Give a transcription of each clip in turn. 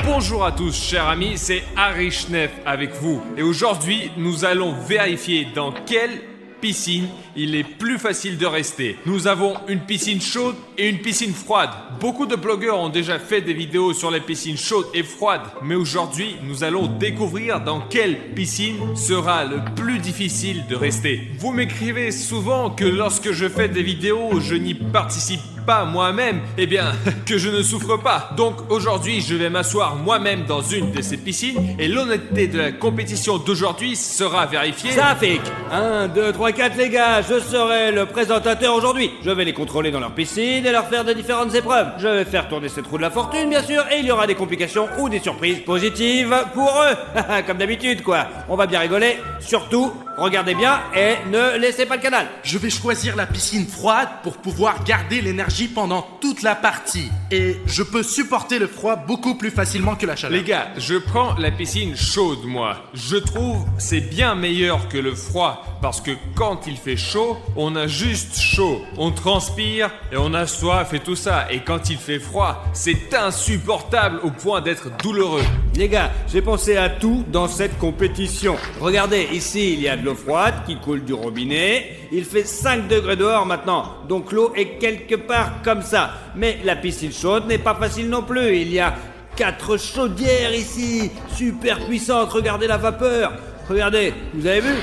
Bonjour à tous chers amis, c'est Arishnef avec vous et aujourd'hui nous allons vérifier dans quelle piscine il est plus facile de rester. Nous avons une piscine chaude et une piscine froide. Beaucoup de blogueurs ont déjà fait des vidéos sur les piscines chaudes et froides, mais aujourd'hui nous allons découvrir dans quelle piscine sera le plus difficile de rester. Vous m'écrivez souvent que lorsque je fais des vidéos, je n'y participe pas moi-même, eh bien, que je ne souffre pas. Donc aujourd'hui, je vais m'asseoir moi-même dans une de ces piscines et l'honnêteté de la compétition d'aujourd'hui sera vérifiée. Safik 1, 2, 3, 4 les gars, je serai le présentateur aujourd'hui. Je vais les contrôler dans leur piscine et leur faire de différentes épreuves. Je vais faire tourner cette roue de la fortune bien sûr et il y aura des complications ou des surprises positives pour eux. Comme d'habitude quoi. On va bien rigoler, surtout regardez bien et ne laissez pas le canal. Je vais choisir la piscine froide pour pouvoir garder l'énergie pendant toute la partie. Et je peux supporter le froid beaucoup plus facilement que la chaleur. Les gars, je prends la piscine chaude moi. Je trouve c'est bien meilleur que le froid parce que quand il fait chaud, on a juste chaud. On transpire et on a soif et tout ça. Et quand il fait froid, c'est insupportable au point d'être douloureux. Les gars, j'ai pensé à tout dans cette compétition. Regardez, ici il y a de l'eau froide qui coule du robinet. Il fait 5 degrés dehors maintenant, donc l'eau est quelque part comme ça. Mais la piscine chaude n'est pas facile non plus. Il y a 4 chaudières ici, super puissantes. Regardez la vapeur. Regardez, vous avez vu?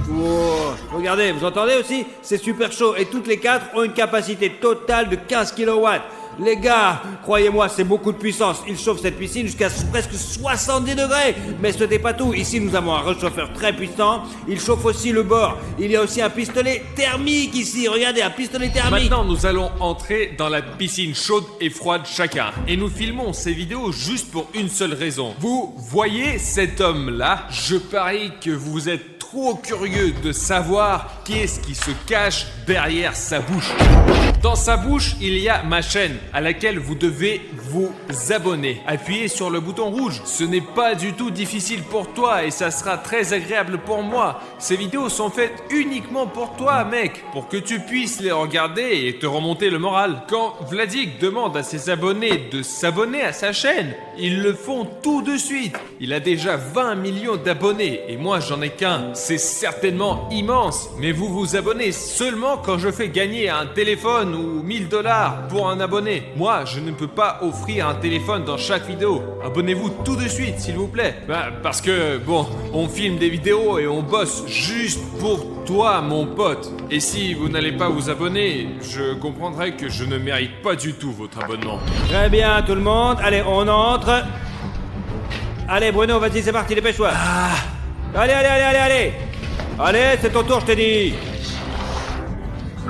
Wow. Regardez, vous entendez aussi? C'est super chaud et toutes les 4 ont une capacité totale de 15 kW. Les gars, croyez-moi, c'est beaucoup de puissance. Ils chauffent cette piscine jusqu'à presque 70 degrés. Mais ce n'est pas tout. Ici, nous avons un réchauffeur très puissant. Il chauffe aussi le bord. Il y a aussi un pistolet thermique ici. Regardez, un pistolet thermique. Maintenant, nous allons entrer dans la piscine chaude et froide chacun. Et nous filmons ces vidéos juste pour une seule raison. Vous voyez cet homme-là? Je parie que vous êtes trop curieux de savoir qu'est-ce qui se cache derrière sa bouche. Dans sa bouche, il y a ma chaîne à laquelle vous devez vous abonner. Appuyez sur le bouton rouge. Ce n'est pas du tout difficile pour toi et ça sera très agréable pour moi. Ces vidéos sont faites uniquement pour toi, mec, pour que tu puisses les regarder et te remonter le moral. Quand Vladik demande à ses abonnés de s'abonner à sa chaîne, ils le font tout de suite. Il a déjà 20 millions d'abonnés et moi j'en ai qu'un. C'est certainement immense, mais vous vous abonnez seulement quand je fais gagner un téléphone ou 1000 $ pour un abonné. Moi, je ne peux pas offrir un téléphone dans chaque vidéo. Abonnez-vous tout de suite, s'il vous plaît. Parce que, bon, on filme des vidéos et on bosse juste pour toi, mon pote. Et si vous n'allez pas vous abonner, je comprendrai que je ne mérite pas du tout votre abonnement. Très bien, tout le monde. Allez, on entre. Allez, Bruno, vas-y, c'est parti, dépêche-toi. Allez. Allez, c'est ton tour, je t'ai dit.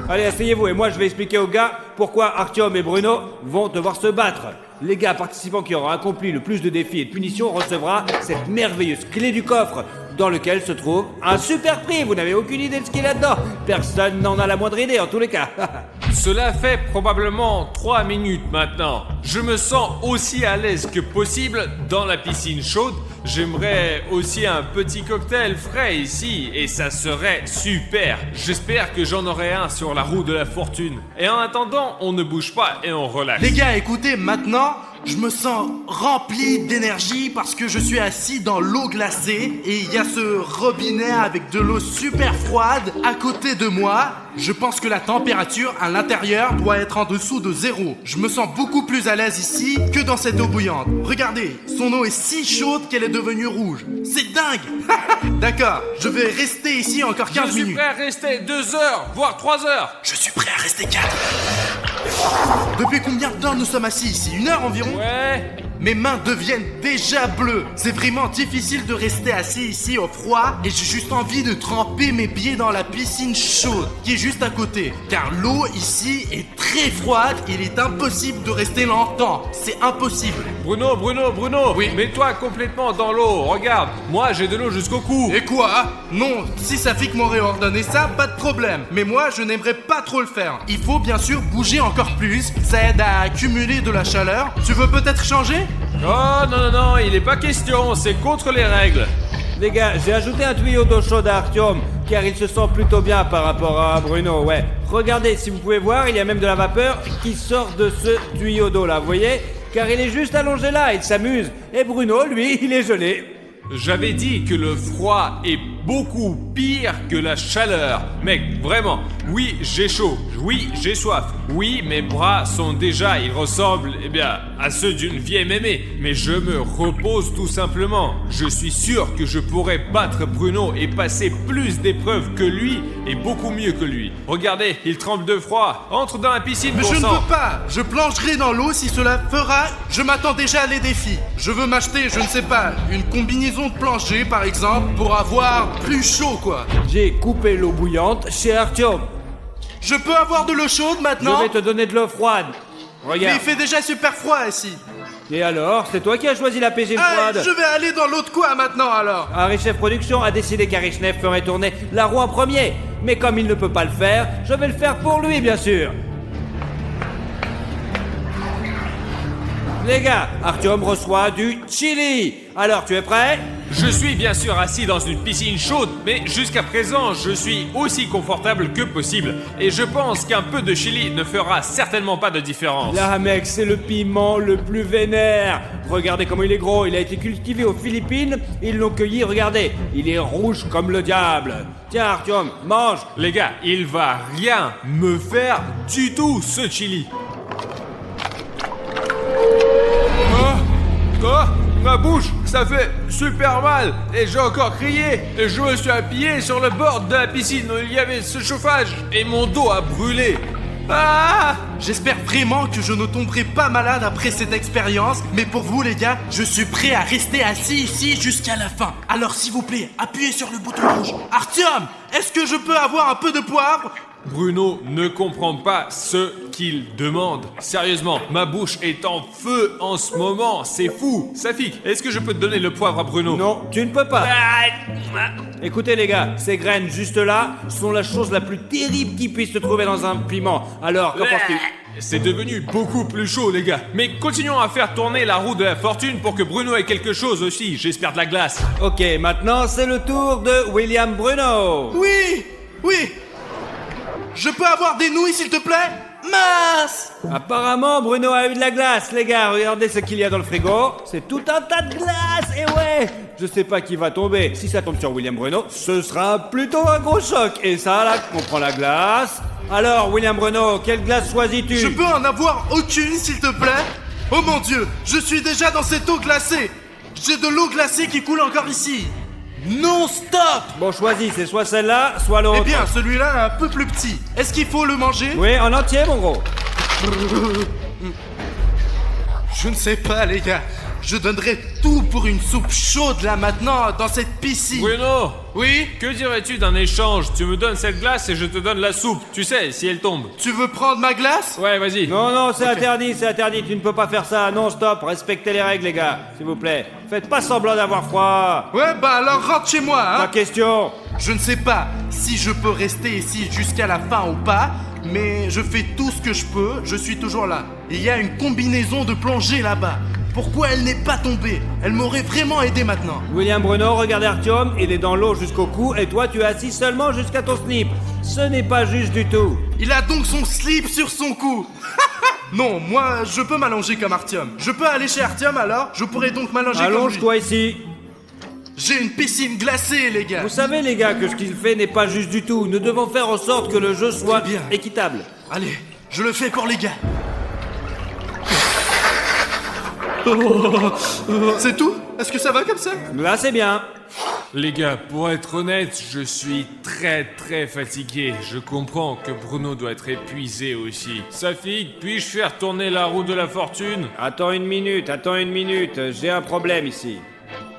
Allez, asseyez-vous et moi je vais expliquer aux gars pourquoi Artyom et Bruno vont devoir se battre. Les gars participants qui auront accompli le plus de défis et de punitions recevra cette merveilleuse clé du coffre dans lequel se trouve un super prix. Vous n'avez aucune idée de ce qu'il y a dedans. Personne n'en a la moindre idée en tous les cas. Cela fait probablement 3 minutes maintenant. Je me sens aussi à l'aise que possible dans la piscine chaude. J'aimerais aussi un petit cocktail frais ici et ça serait super. J'espère que j'en aurai un sur la roue de la fortune. Et en attendant, on ne bouge pas et on relaxe. Les gars, écoutez, maintenant, je me sens rempli d'énergie parce que je suis assis dans l'eau glacée et il y a ce robinet avec de l'eau super froide à côté de moi. Je pense que la température à l'intérieur doit être en dessous de 0. Je me sens beaucoup plus à l'aise ici que dans cette eau bouillante. Regardez, son eau est si chaude qu'elle est devenue rouge. C'est dingue. D'accord, je vais rester ici encore 15 minutes. Je suis prêt à rester 2 heures, voire 3 heures. Je suis prêt à rester 4. Depuis combien de temps nous sommes assis ici? 1 heure environ? Ouais. Mes mains deviennent déjà bleues. C'est vraiment difficile de rester assis ici au froid et j'ai juste envie de tremper mes pieds dans la piscine chaude qui est juste à côté. Car l'eau ici est très froide, il est impossible de rester longtemps. C'est impossible. Bruno, Oui. mets-toi complètement dans l'eau. Regarde, moi j'ai de l'eau jusqu'au cou. Et quoi? Non, si Safik m'aurait ordonné ça, pas de problème. Mais moi, je n'aimerais pas trop le faire. Il faut bien sûr bouger encore plus. Ça aide à accumuler de la chaleur. Tu veux peut-être changer? Oh non, il est pas question, c'est contre les règles. Les gars, j'ai ajouté un tuyau d'eau chaude à Artyom car il se sent plutôt bien par rapport à Bruno, ouais. Regardez, si vous pouvez voir, il y a même de la vapeur qui sort de ce tuyau d'eau là, vous voyez? car il est juste allongé là, il s'amuse. Et Bruno, lui, il est gelé. J'avais dit que le froid est beaucoup pire que la chaleur. Mec, vraiment, oui, j'ai chaud, oui, j'ai soif, oui, mes bras sont déjà, ils ressemblent, à ceux d'une vieille mémé. Mais je me repose tout simplement. Je suis sûr que je pourrais battre Bruno et passer plus d'épreuves que lui et beaucoup mieux que lui. Regardez, il tremble de froid. Entre dans la piscine, Mais bon je ne sang. veux pas. Je plongerai dans l'eau si cela fera. Je m'attends déjà à les défis. Je veux m'acheter, je ne sais pas, une combinaison de plongée par exemple pour avoir plus chaud quoi. J'ai coupé l'eau bouillante chez Artyom. Je peux avoir de l'eau chaude Je maintenant? vais te donner de l'eau froide. Mais Regarde. il fait déjà super froid ici. Et alors, c'est toi qui as choisi la piscine Ah, froide. je vais aller dans l'eau de quoi maintenant alors? Arichnev Productions a décidé qu'Arichnev ferait tourner la roue en premier. Mais comme il ne peut pas le faire, je vais le faire pour lui, bien sûr. Les gars, Artyom reçoit du chili. Alors, tu es prêt? Je suis bien sûr assis dans une piscine chaude, mais jusqu'à présent, je suis aussi confortable que possible. Et je pense qu'un peu de chili ne fera certainement pas de différence. Là, mec, c'est le piment le plus vénère. Regardez comment il est gros. Il a été cultivé aux Philippines. Ils l'ont cueilli, regardez. Il est rouge comme le diable. Tiens, Artyom, mange. Les gars, il va rien me faire du tout, ce chili. Ma bouche, ça fait super mal et j'ai encore crié et je me suis appuyé sur le bord de la piscine où il y avait ce chauffage et mon dos a brûlé. Ah! J'espère vraiment que je ne tomberai pas malade après cette expérience, mais pour vous les gars, je suis prêt à rester assis ici jusqu'à la fin. Alors s'il vous plaît, appuyez sur le bouton rouge. Artyom, est-ce que je peux avoir un peu de poivre? Bruno ne comprend pas ce qu'il demande. Sérieusement, ma bouche est en feu en ce moment, c'est fou. Safik, est-ce que je peux te donner le poivre à Bruno? Non, tu ne peux pas. Ah! Écoutez les gars, ces graines juste là sont la chose la plus terrible qui puisse se trouver dans un piment. Alors, qu'en penses-tu? C'est devenu beaucoup plus chaud, les gars. Mais continuons à faire tourner la roue de la fortune pour que Bruno ait quelque chose aussi. J'espère de la glace. Ok, maintenant c'est le tour de William Bruno. Oui, oui. Je peux avoir des nouilles s'il te plaît? Mince! Apparemment, Bruno a eu de la glace, les gars. Regardez ce qu'il y a dans le frigo. C'est tout un tas de glace. Et ouais, je sais pas qui va tomber. Si ça tombe sur William Bruno, ce sera plutôt un gros choc. Et ça, là, on prend la glace. Alors, William Bruno, quelle glace choisis-tu? Je peux en avoir aucune s'il te plaît? Oh mon dieu, je suis déjà dans cette eau glacée. J'ai de l'eau glacée qui coule encore ici. Non-stop! Bon, choisis, c'est soit celle-là, soit l'autre. Eh bien, celui-là est un peu plus petit. Est-ce qu'il faut le manger? Oui, en entier, mon gros. Je ne sais pas, les gars. Je donnerais tout pour une soupe chaude là maintenant, dans cette piscine. Bruno, Oui? que dirais-tu d'un échange? Tu me donnes cette glace et je te donne la soupe. Tu sais, si elle tombe. Tu veux prendre ma glace? Ouais, vas-y. Non, non, c'est interdit, c'est interdit. Tu ne peux pas faire ça. Non, stop. Respectez les règles, les gars. S'il vous plaît. Faites pas semblant d'avoir froid. Ouais, bah alors rentre chez moi, Pas hein. question. Je ne sais pas si je peux rester ici jusqu'à la fin ou pas, mais je fais tout ce que je peux, je suis toujours là. Il y a une combinaison de plongée là-bas. Pourquoi elle n'est pas tombée? Elle m'aurait vraiment aidé maintenant. William Bruno, regardez Artyom, il est dans l'eau jusqu'au cou et toi tu es assis seulement jusqu'à ton slip. Ce n'est pas juste du tout. Il a donc son slip sur son cou. Non, moi, je peux m'allonger comme Artyom. Je peux aller chez Artyom alors? Je pourrais donc m'allonger comme lui. Allonge-toi ici. J'ai une piscine glacée, les gars. Vous savez les gars que ce qu'il fait n'est pas juste du tout. Nous devons faire en sorte que le jeu soit Très bien. équitable. Allez, je le fais pour les gars. C'est tout? Est-ce que ça va comme ça? Là c'est bien. Les gars, pour être honnête, je suis très fatigué. Je comprends que Bruno doit être épuisé aussi. Safik, puis-je faire tourner la roue de la fortune? Attends une minute, j'ai un problème ici.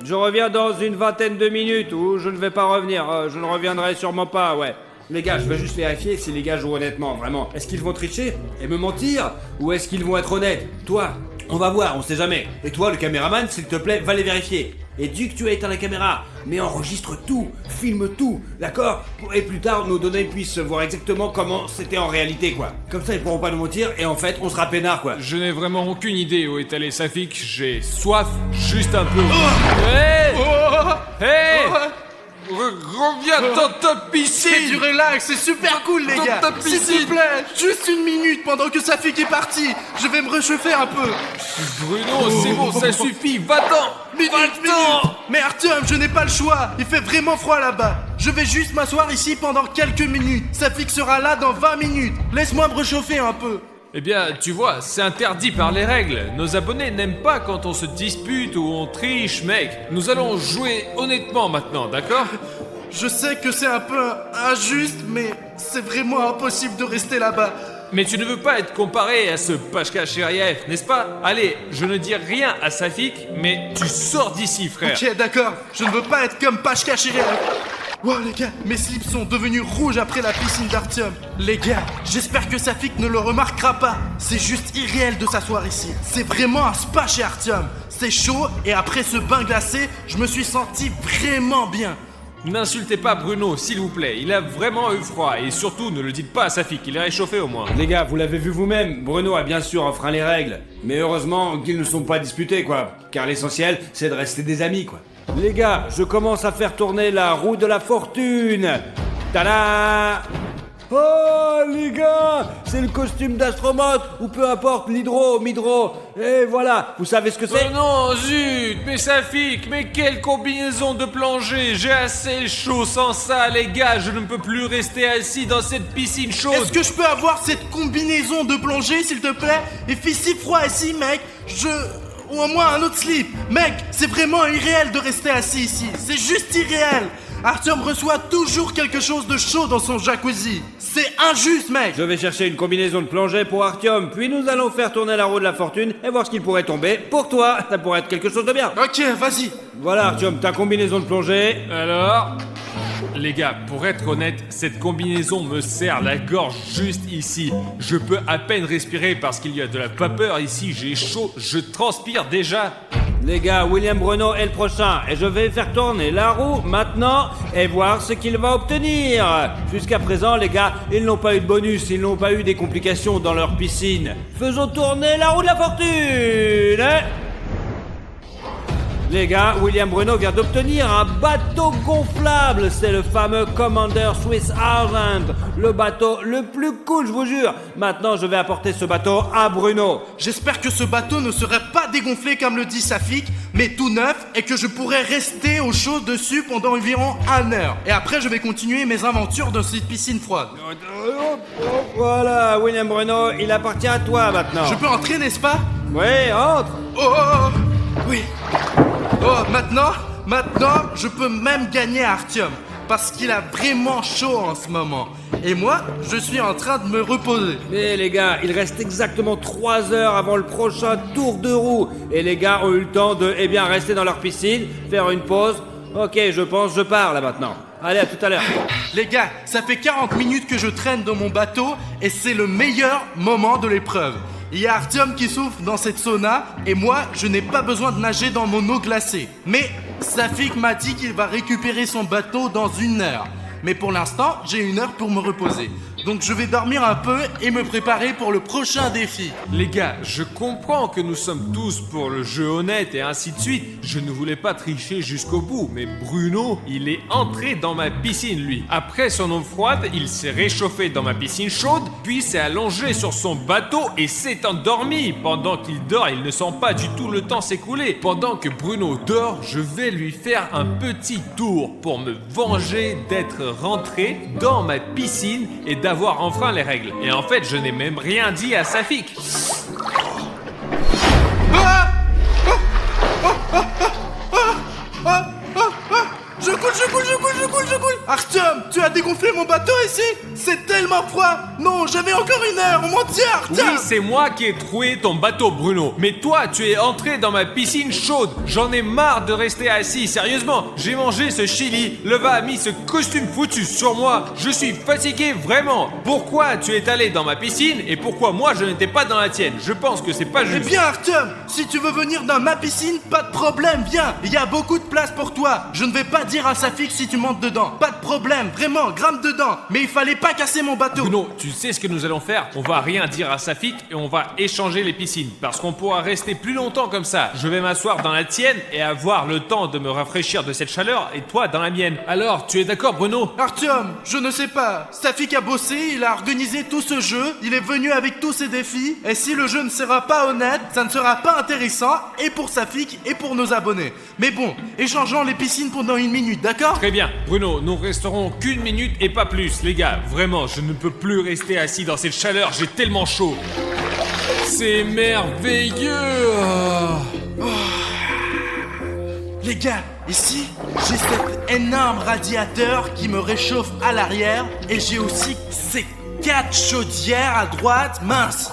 Je reviens dans une vingtaine de minutes ou je ne vais pas revenir, je ne reviendrai sûrement pas, ouais. Les gars, je veux juste vérifier si les gars jouent honnêtement, vraiment. Est-ce qu'ils vont tricher et me mentir ou est-ce qu'ils vont être honnêtes? Toi, on va voir, on sait jamais. Et toi, le caméraman, s'il te plaît, va les vérifier. Et dès que tu as éteint la caméra, mais enregistre tout, filme tout, d'accord? Et plus tard, nos données puissent voir exactement comment c'était en réalité, quoi. Comme ça, ils pourront pas nous mentir et en fait, on sera peinard, quoi. Je n'ai vraiment aucune idée où est allé Safik. J'ai soif juste un peu. Hey! Oh, Hey! oh, Reviens dans ta C'est du piscine. relax, c'est super cool les Dans gars. ta S'il piscine. te plaît, juste une minute pendant que Safik est parti. Je vais me réchauffer un peu. Bruno, c'est bon, ça suffit. Va-t'en. Minute. Mais Artyom, je n'ai pas le choix. Il fait vraiment froid là-bas. Je vais juste m'asseoir ici pendant quelques minutes. Safik sera là dans 20 minutes. Laisse-moi me réchauffer un peu. Eh bien, tu vois, c'est interdit par les règles. Nos abonnés n'aiment pas quand on se dispute ou on triche, mec. Nous allons jouer honnêtement maintenant, d'accord? Je sais que c'est un peu injuste, mais c'est vraiment impossible de rester là-bas. Mais tu ne veux pas être comparé à ce Pashka Chériev, n'est-ce pas? Allez, je ne dis rien à Safik, mais tu sors d'ici, frère. Ok, d'accord. Je ne veux pas être comme Pashka Chériev. Wow les gars, mes slips sont devenus rouges après la piscine d'Artyom. Les gars, j'espère que Safik ne le remarquera pas. C'est juste irréel de s'asseoir ici. C'est vraiment un spa chez Artyom. C'est chaud et après ce bain glacé, je me suis senti vraiment bien. N'insultez pas Bruno, s'il vous plaît. Il a vraiment eu froid. Et surtout, ne le dites pas à Safik, il est réchauffé au moins. Les gars, vous l'avez vu vous-même, Bruno a bien sûr enfreint les règles. Mais heureusement qu'ils ne sont pas disputés, quoi. Car l'essentiel, c'est de rester des amis, quoi. Les gars, je commence à faire tourner la roue de la fortune. Tada! Oh, les gars, c'est le costume d'astronaute, ou peu importe, midro. Et voilà, vous savez ce que c'est? Oh non, zut, mais Safik, mais quelle combinaison de plongée. J'ai assez chaud sans ça, les gars. Je ne peux plus rester assis dans cette piscine chaude. Est-ce que je peux avoir cette combinaison de plongée, s'il te plaît? Il fait si froid ici, mec. Ou au moins un autre slip. Mec, c'est vraiment irréel de rester assis ici. C'est juste irréel. Artyom reçoit toujours quelque chose de chaud dans son jacuzzi. C'est injuste, mec. Je vais chercher une combinaison de plongée pour Artyom, puis nous allons faire tourner la roue de la fortune et voir ce qu'il pourrait tomber. Pour toi, ça pourrait être quelque chose de bien. Ok, vas-y. Voilà Artyom, ta combinaison de plongée. Alors, les gars, pour être honnête, cette combinaison me serre la gorge juste ici. Je peux à peine respirer parce qu'il y a de la vapeur ici. J'ai chaud, je transpire déjà. Les gars, William Bruno est le prochain et je vais faire tourner la roue maintenant et voir ce qu'il va obtenir. Jusqu'à présent, les gars, ils n'ont pas eu de bonus, ils n'ont pas eu des complications dans leur piscine. Faisons tourner la roue de la fortune. Les gars, William Bruno vient d'obtenir un bateau gonflable. C'est le fameux Commander Swiss Argent. Le bateau le plus cool, je vous jure. Maintenant, je vais apporter ce bateau à Bruno. J'espère que ce bateau ne serait pas dégonflé comme le dit Safik, mais tout neuf et que je pourrais rester au chaud dessus pendant environ 1 heure. Et après, je vais continuer mes aventures dans cette piscine froide. Voilà, William Bruno, il appartient à toi maintenant. Je peux entrer, n'est-ce pas? Oui, entre. Oh, oui. Oh, maintenant, je peux même gagner Artyom. Parce qu'il a vraiment chaud en ce moment. Et moi, je suis en train de me reposer. Mais les gars, il reste exactement 3 heures avant le prochain tour de roue. Et les gars ont eu le temps de, rester dans leur piscine, faire une pause. Ok, je pense, je pars là maintenant. Allez, à tout à l'heure. Les gars, ça fait 40 minutes que je traîne dans mon bateau et c'est le meilleur moment de l'épreuve. Il y a Artyom qui souffre dans cette sauna et moi, je n'ai pas besoin de nager dans mon eau glacée. Mais Safik m'a dit qu'il va récupérer son bateau dans 1 heure. Mais pour l'instant, j'ai 1 heure pour me reposer. Donc je vais dormir un peu et me préparer pour le prochain défi. Les gars, je comprends que nous sommes tous pour le jeu honnête et ainsi de suite. Je ne voulais pas tricher jusqu'au bout, mais Bruno, il est entré dans ma piscine, lui. Après son eau froide, il s'est réchauffé dans ma piscine chaude, puis s'est allongé sur son bateau et s'est endormi. Pendant qu'il dort, il ne sent pas du tout le temps s'écouler. Pendant que Bruno dort, je vais lui faire un petit tour pour me venger d'être rentré dans ma piscine et d'avoir enfreint les règles. Et en fait, je n'ai même rien dit à Safik. Je coule. Artyom, tu as dégonflé mon bateau ici? C'est tellement froid. Non, j'avais encore 1 heure, on m'en tient, Artyom. Oui, c'est moi qui ai troué ton bateau, Bruno. Mais toi, tu es entré dans ma piscine chaude. J'en ai marre de rester assis, sérieusement. J'ai mangé ce chili, Leva a mis ce costume foutu sur moi. Je suis fatigué, vraiment. Pourquoi tu es allé dans ma piscine et pourquoi moi je n'étais pas dans la tienne? Je pense que c'est pas Eh juste. bien, Artyom, si tu veux venir dans ma piscine, pas de problème, viens. Il y a beaucoup de place pour toi. Je ne vais pas dire à Safik si tu montes dedans. Pas de problème, vraiment, grimpe dedans. Mais il fallait pas pas casser mon bateau. Bruno, tu sais ce que nous allons faire? On va rien dire à Safik et on va échanger les piscines. Parce qu'on pourra rester plus longtemps comme ça. Je vais m'asseoir dans la tienne et avoir le temps de me rafraîchir de cette chaleur et toi dans la mienne. Alors, tu es d'accord, Bruno? Artyom, je ne sais pas. Safik a bossé, il a organisé tout ce jeu, il est venu avec tous ses défis, et si le jeu ne sera pas honnête, ça ne sera pas intéressant, et pour Safik, et pour nos abonnés. Mais bon, échangeons les piscines pendant 1 minute, d'accord? Très bien, Bruno, nous resterons qu'1 minute et pas plus, les gars. Vraiment, je ne peux plus rester assis dans cette chaleur, j'ai tellement chaud. C'est merveilleux. Les gars, ici, j'ai cet énorme radiateur qui me réchauffe à l'arrière, et j'ai aussi ces 4 chaudières à droite. Mince.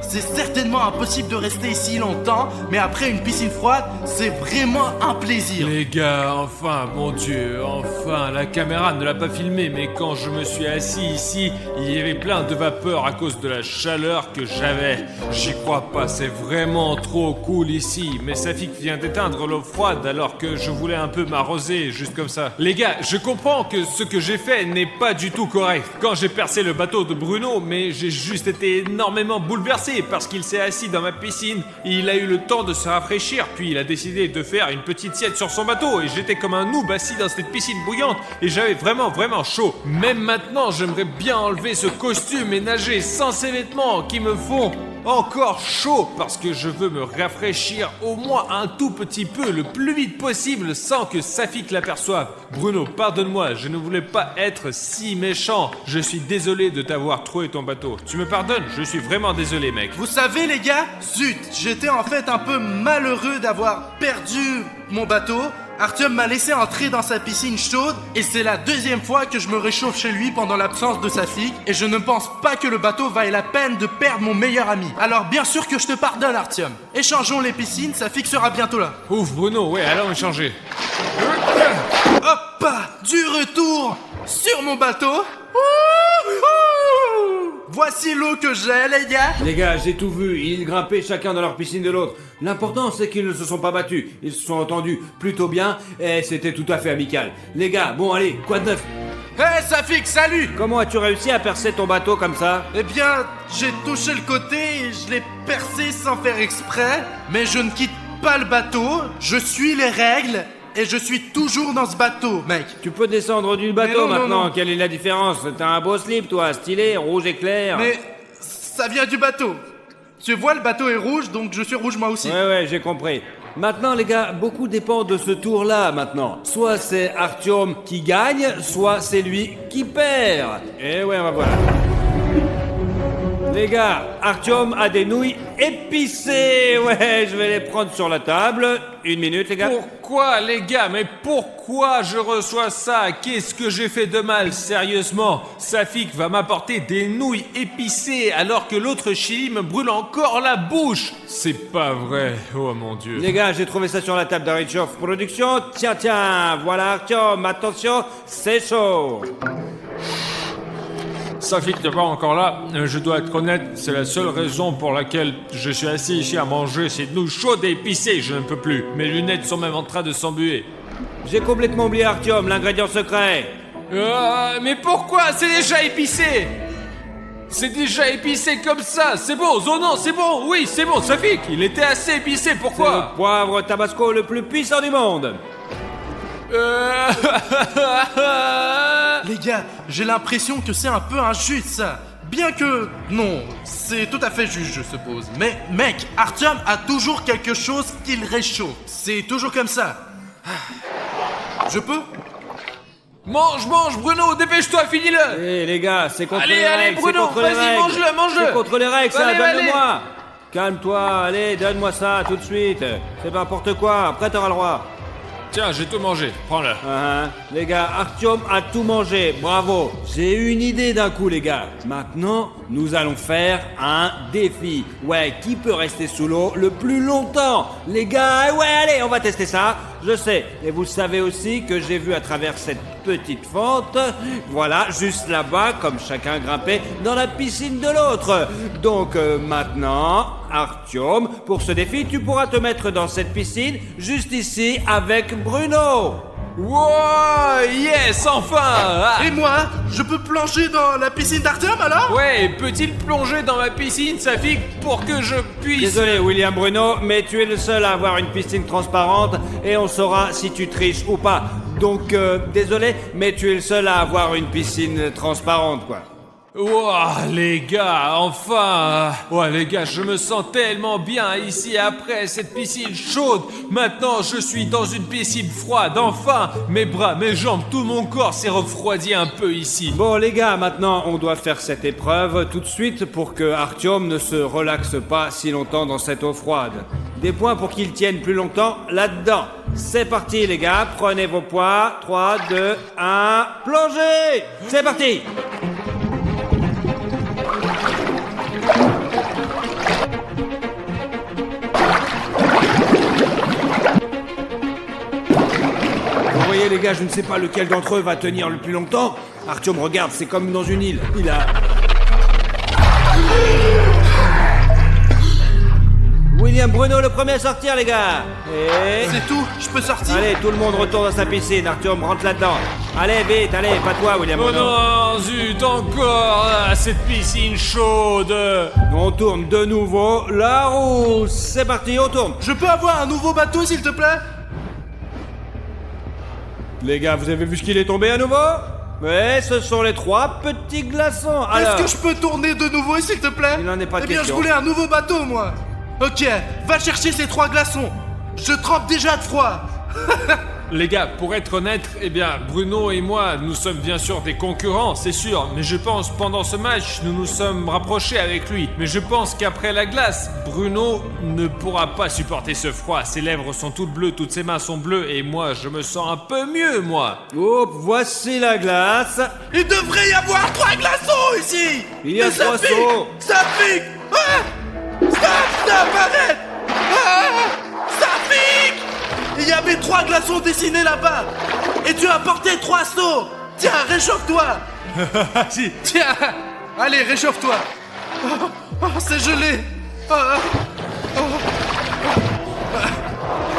C'est certainement impossible de rester ici longtemps, mais après une piscine froide, c'est vraiment un plaisir. Les gars, enfin, mon Dieu, enfin, la caméra ne l'a pas filmé, mais quand je me suis assis ici, il y avait plein de vapeur à cause de la chaleur que j'avais. J'y crois pas, c'est vraiment trop cool ici, mais Safik vient d'éteindre l'eau froide alors que je voulais un peu m'arroser, juste comme ça. Les gars, je comprends que ce que j'ai fait n'est pas du tout correct. Quand j'ai percé le bateau de Bruno, mais j'ai juste été énormément bouleversé parce qu'il s'est assis dans ma piscine, il a eu le temps de se rafraîchir, puis il a décidé de faire une petite sieste sur son bateau et j'étais comme un noob assis dans cette piscine bouillante et j'avais vraiment chaud. Même maintenant, j'aimerais bien enlever ce costume et nager sans ces vêtements qui me font encore chaud parce que je veux me rafraîchir au moins un tout petit peu le plus vite possible sans que Safik l'aperçoive. Bruno, pardonne-moi, je ne voulais pas être si méchant. Je suis désolé de t'avoir troué ton bateau. Tu me pardonnes? Je suis vraiment désolé, mec. Vous savez les gars, zut, j'étais en fait un peu malheureux d'avoir perdu mon bateau. Artyom m'a laissé entrer dans sa piscine chaude et c'est la 2e fois que je me réchauffe chez lui pendant l'absence de Safik et je ne pense pas que le bateau vaille la peine de perdre mon meilleur ami. Alors bien sûr que je te pardonne Artyom. Échangeons les piscines, Safik sera bientôt là. Ouf, Bruno, ouais, allons échanger. Hop, du retour sur mon bateau. Voici l'eau que j'ai, les gars. Les gars, j'ai tout vu, ils grimpaient chacun dans leur piscine de l'autre. L'important, c'est qu'ils ne se sont pas battus. Ils se sont entendus plutôt bien et c'était tout à fait amical. Les gars, bon allez, quoi de neuf? Hé, Safik, salut. Comment as-tu réussi à percer ton bateau comme ça? Eh bien, j'ai touché le côté et je l'ai percé sans faire exprès. Mais je ne quitte pas le bateau, je suis les règles. Et je suis toujours dans ce bateau, mec. Tu peux descendre du bateau non, maintenant, non. quelle est la différence? T'as un beau slip toi, stylé, rouge éclair. Mais ça vient du bateau. Tu vois, le bateau est rouge, donc je suis rouge moi aussi. Ouais, j'ai compris. Maintenant les gars, beaucoup dépend de ce tour-là maintenant. Soit c'est Artyom qui gagne, soit c'est lui qui perd. Et ouais, on va voir. Les gars, Artyom a des nouilles épicées. Ouais, je vais les prendre sur la table. 1 minute les gars. Pourquoi, les gars? Mais pourquoi je reçois ça? Qu'est-ce que j'ai fait de mal, sérieusement? Safik va m'apporter des nouilles épicées alors que l'autre chili me brûle encore la bouche. C'est pas vrai, oh mon Dieu. Les gars, j'ai trouvé ça sur la table d'Arichov Production. Tiens, voilà Artyom, attention, c'est chaud. Safik n'est pas encore là, je dois être honnête, c'est la seule raison pour laquelle je suis assis ici à manger ces nouilles chaudes et épicées, je ne peux plus. Mes lunettes sont même en train de s'embuer. J'ai complètement oublié Artyom, l'ingrédient secret. Mais pourquoi? C'est déjà épicé! C'est déjà épicé comme ça, c'est bon, Zonon, c'est bon, oui, c'est bon, Safik, il était assez épicé, C'est pourquoi? le poivre tabasco le plus puissant du monde. Les gars, j'ai l'impression que c'est un peu injuste ça. Bien que... Non, c'est tout à fait juste je suppose. Mais mec, Artyom a toujours quelque chose qui le réchauffe. C'est toujours comme ça. Je peux? Mange, Bruno, dépêche-toi, finis-le! Eh les gars, c'est contre Allez, les allez, règles, Bruno, c'est contre les vas-y, règles. mange-le. C'est contre les règles, ça, Allez, donne-le-moi. Calme-toi, allez, donne-moi ça tout de suite. C'est n'importe quoi, après t'auras le droit. Tiens, j'ai tout mangé, prends-le. Les gars, Artyom a tout mangé, bravo. J'ai eu une idée d'un coup les gars. Maintenant, nous allons faire un défi. Ouais, qui peut rester sous l'eau le plus longtemps? Les gars, ouais, allez, on va tester ça. Je sais, et vous savez aussi que j'ai vu à travers cette petite fente, voilà, juste là-bas, comme chacun grimpait dans la piscine de l'autre. Donc maintenant, Artyom, pour ce défi, tu pourras te mettre dans cette piscine, juste ici, avec Bruno. Wow, yes, enfin. Ah. Et moi, je peux plonger dans la piscine d'Artyom alors? Ouais, peut-il plonger dans ma piscine, Safik, pour que je puisse... Désolé William Bruno, mais tu es le seul à avoir une piscine transparente et on saura si tu triches ou pas. Donc désolé, mais tu es le seul à avoir une piscine transparente quoi. Ouah, les gars, enfin. Ouais, les gars, je me sens tellement bien ici après cette piscine chaude. Maintenant, je suis dans une piscine froide, enfin. Mes bras, mes jambes, tout mon corps s'est refroidi un peu ici. Bon les gars, maintenant on doit faire cette épreuve tout de suite pour que Artyom ne se relaxe pas si longtemps dans cette eau froide. Des points pour qu'il tienne plus longtemps là-dedans. C'est parti les gars, prenez vos poids. 3, 2, 1, plongez! C'est parti! Vous voyez les gars, je ne sais pas lequel d'entre eux va tenir le plus longtemps. Artyom, regarde, c'est comme dans une île. Il a... William Bruno le premier à sortir les gars. Et... C'est tout, je peux sortir? Allez, tout le monde retourne dans sa piscine. Artyom, rentre là-dedans. Allez, vite, allez, pas toi William Oh Bruno. non, zut, encore cette piscine chaude. On tourne de nouveau la roue. C'est parti, on tourne. Je peux avoir un nouveau bateau s'il te plaît? Les gars, vous avez vu ce qu'il est tombé à nouveau? Ouais, ce sont les 3 petits glaçons. Alors, Est-ce que je peux tourner de nouveau s'il te plaît? Il n'en est pas Eh bien, question. je voulais un nouveau bateau moi. Ok, va chercher ces 3 glaçons. Je trempe déjà de froid. Les gars, pour être honnête, eh bien, Bruno et moi, nous sommes bien sûr des concurrents, c'est sûr. Mais je pense, pendant ce match, nous nous sommes rapprochés avec lui. Mais je pense qu'après la glace, Bruno ne pourra pas supporter ce froid. Ses lèvres sont toutes bleues, toutes ses mains sont bleues. Et moi, je me sens un peu mieux, moi. hop, voici la glace. Il devrait y avoir 3 glaçons ici. Il y a Mais ça 3 pique, sauts. ça pique. Ah, stop, arrête. Ah, ça pique. Il y avait 3 glaçons dessinés là-bas. Et tu as porté 3 seaux. Tiens, réchauffe-toi. Si. Tiens, allez, réchauffe-toi. Oh, c'est gelé. Oh, oh, oh.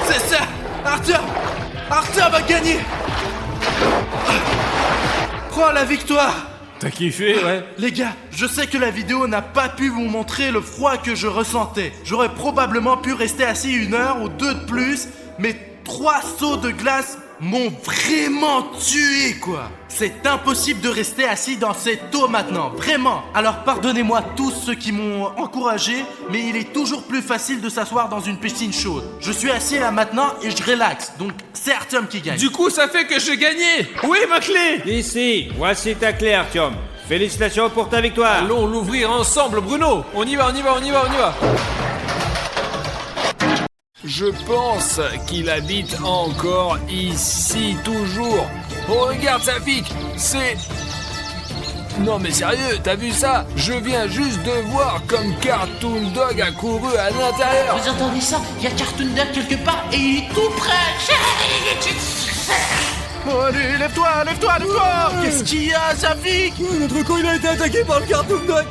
C'est ça. Artyom a gagné. Prends la victoire. T'as kiffé, ouais? Les gars, je sais que la vidéo n'a pas pu vous montrer le froid que je ressentais. J'aurais probablement pu rester assis 1 heure ou 2 de plus, mais 3 seaux de glace m'ont vraiment tué, quoi. C'est impossible de rester assis dans cette eau maintenant, vraiment. Alors pardonnez-moi tous ceux qui m'ont encouragé, mais il est toujours plus facile de s'asseoir dans une piscine chaude. Je suis assis là maintenant et je relaxe, donc c'est Artyom qui gagne. Du coup, ça fait que j'ai gagné. Oui, ma clé. Ici, voici ta clé Artyom. Félicitations pour ta victoire. Allons l'ouvrir ensemble, Bruno. On y va. Je pense qu'il habite encore ici, toujours. Oh, regarde, Safik, c'est... Non mais sérieux, t'as vu ça? Je viens juste de voir comme Cartoon Dog a couru à l'intérieur. Vous entendez ça? Il y a Cartoon Dog quelque part et il est tout près. Oh, allez, lève-toi. Qu'est-ce qu'il y a, Safik? Notre con il a été attaqué par le Cartoon Dog.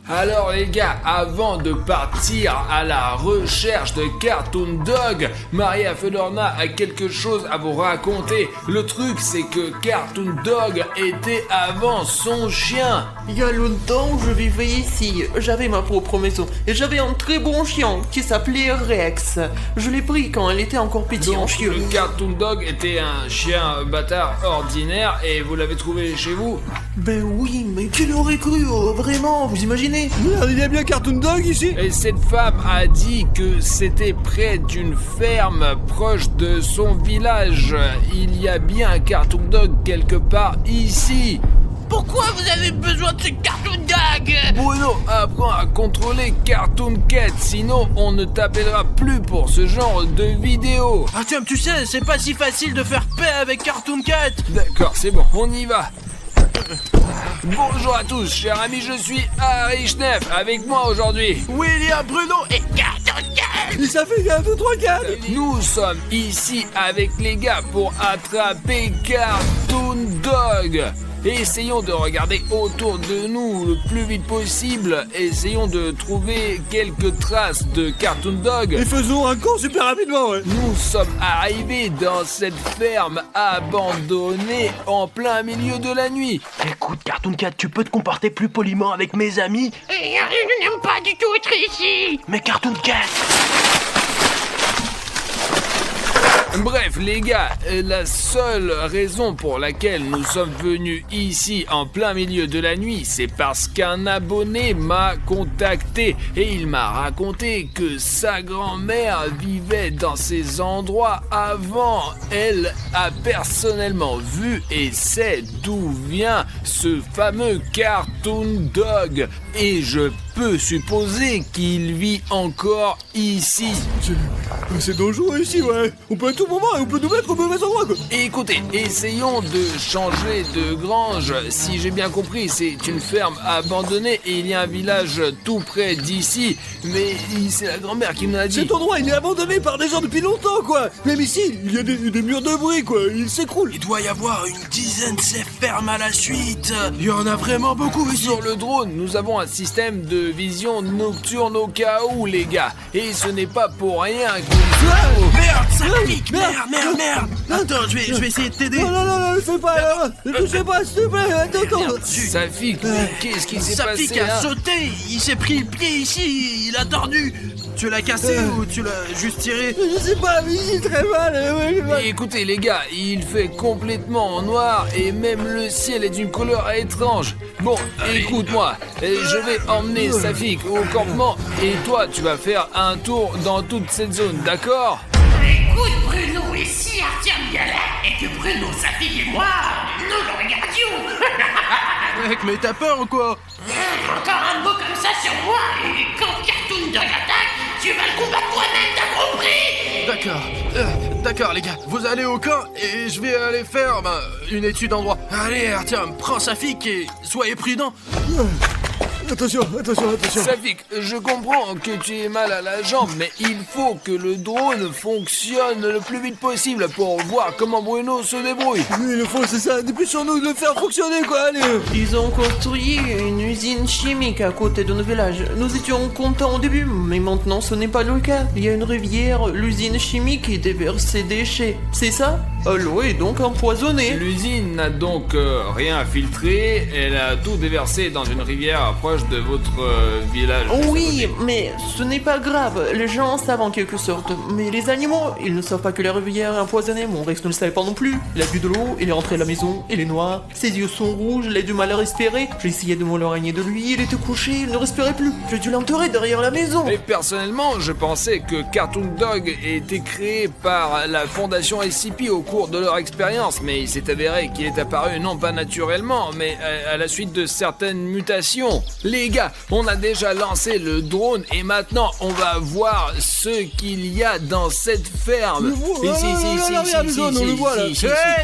Alors les gars, avant de partir à la recherche de Cartoon Dog, Maria Fedorna a quelque chose à vous raconter. Le truc c'est que Cartoon Dog était avant son chien. Il y a longtemps, je vivais ici. J'avais ma propre maison et j'avais un très bon chien qui s'appelait Rex. Je l'ai pris quand elle était encore petite en Donc chieux. le Cartoon Dog était un chien bâtard ordinaire et vous l'avez trouvé chez vous? Ben oui, mais qui l'aurait cru, vraiment, vous imaginez? Il y a bien Cartoon Dog ici. Et cette femme a dit que c'était près d'une ferme proche de son village. Il y a bien un Cartoon Dog quelque part ici. Pourquoi vous avez besoin de ce Cartoon Dog? Bruno apprend à contrôler Cartoon Cat, sinon on ne t'appellera plus pour ce genre de vidéo. Artyom, tu sais, c'est pas si facile de faire paix avec Cartoon Cat. D'accord, c'est bon, on y va. Bonjour à tous, chers amis, je suis Harry Schneff. Avec moi aujourd'hui, William Bruno et Cartoon Dog. Ça fait 1, 2, 3, 4. nous sommes ici avec les gars pour attraper Cartoon Dog. et essayons de regarder autour de nous le plus vite possible. Essayons de trouver quelques traces de Cartoon Dog. Et faisons un camp super rapidement, ouais. Nous sommes arrivés dans cette ferme abandonnée en plein milieu de la nuit. Écoute, Cartoon Cat, tu peux te comporter plus poliment avec mes amis? Je n'aime pas du tout être ici. Mais Cartoon Cat! Bref, les gars, la seule raison pour laquelle nous sommes venus ici en plein milieu de la nuit, c'est parce qu'un abonné m'a contacté et il m'a raconté que sa grand-mère vivait dans ces endroits avant. Elle a personnellement vu et sait d'où vient ce fameux Cartoon Dog. Et je peux supposer qu'il vit encore ici. C'est dangereux ici, ouais. On peut à tout moment, on peut nous mettre au mauvais endroit, quoi. Écoutez, essayons de changer de grange. Si j'ai bien compris, c'est une ferme abandonnée et il y a un village tout près d'ici. Mais c'est la grand-mère qui me l'a dit. Cet endroit, il est abandonné par des gens depuis longtemps, quoi. Même ici, il y a des murs de bruit, quoi. Il s'écroule. Il doit y avoir une dizaine de ces fermes à la suite. Il y en a vraiment beaucoup ici. Sur le drone, nous avons un système de vision nocturne au cas où, les gars. Et ce n'est pas pour rien que... Merde, ça pique. Merde. Attends, je vais essayer de t'aider. Non, ne fais pas. Ne touchez pas, s'il te plaît. Attends. Safik, qu'est-ce qui s'est passé, Safik a sauté. Il s'est pris le pied ici. Il a tordu. Tu l'as cassé ou tu l'as juste tiré? Je sais pas, mais j'ai très mal. Écoutez, les gars, il fait complètement noir et même le ciel est d'une couleur étrange. Bon, écoute-moi, je vais emmener Safik au campement et toi, tu vas faire un tour dans toute cette zone, d'accord? Écoute, Bruno, et si Artyom y allait et que Bruno, Safik et moi, nous le regardions? Mec, mais t'as peur ou quoi? Encore un mot comme ça sur moi, et quand Cartoon Dog attaque, tu vas le combattre toi-même, t'as compris? D'accord les gars, vous allez au camp et je vais aller faire une étude en droit. Allez Artyom, prends Safik et soyez prudent. Attention. Safik, je comprends que tu aies mal à la jambe, mais il faut que le drone fonctionne le plus vite possible pour voir comment Bruno se débrouille. Oui, il faut, c'est ça. Dépêchons-nous de le faire fonctionner, quoi. Allez. Ils ont construit une usine chimique à côté de nos villages. Nous étions contents au début, mais maintenant ce n'est pas le cas. Il y a une rivière, l'usine chimique qui déverse ses déchets. C'est ça? L'eau est donc empoisonnée. L'usine n'a donc rien filtré, elle a tout déversé dans une rivière proche de votre village. Oui, mais ce n'est pas grave. Les gens savent en quelque sorte. Mais les animaux, ils ne savent pas que la rivière est empoisonnée. Mon Rex ne le savait pas non plus. Il a bu de l'eau, il est rentré à la maison, il est noir. Ses yeux sont rouges, il a du mal à respirer. J'ai essayé de m'éloigner de lui, il était couché, il ne respirait plus. J'ai dû l'enterrer derrière la maison. Et personnellement, je pensais que Cartoon Dog était créé par la fondation SCP au cours de leur expérience, mais il s'est avéré qu'il est apparu non pas naturellement, mais à la suite de certaines mutations. Les gars, on a déjà lancé le drone et maintenant on va voir ce qu'il y a dans cette ferme. Hey,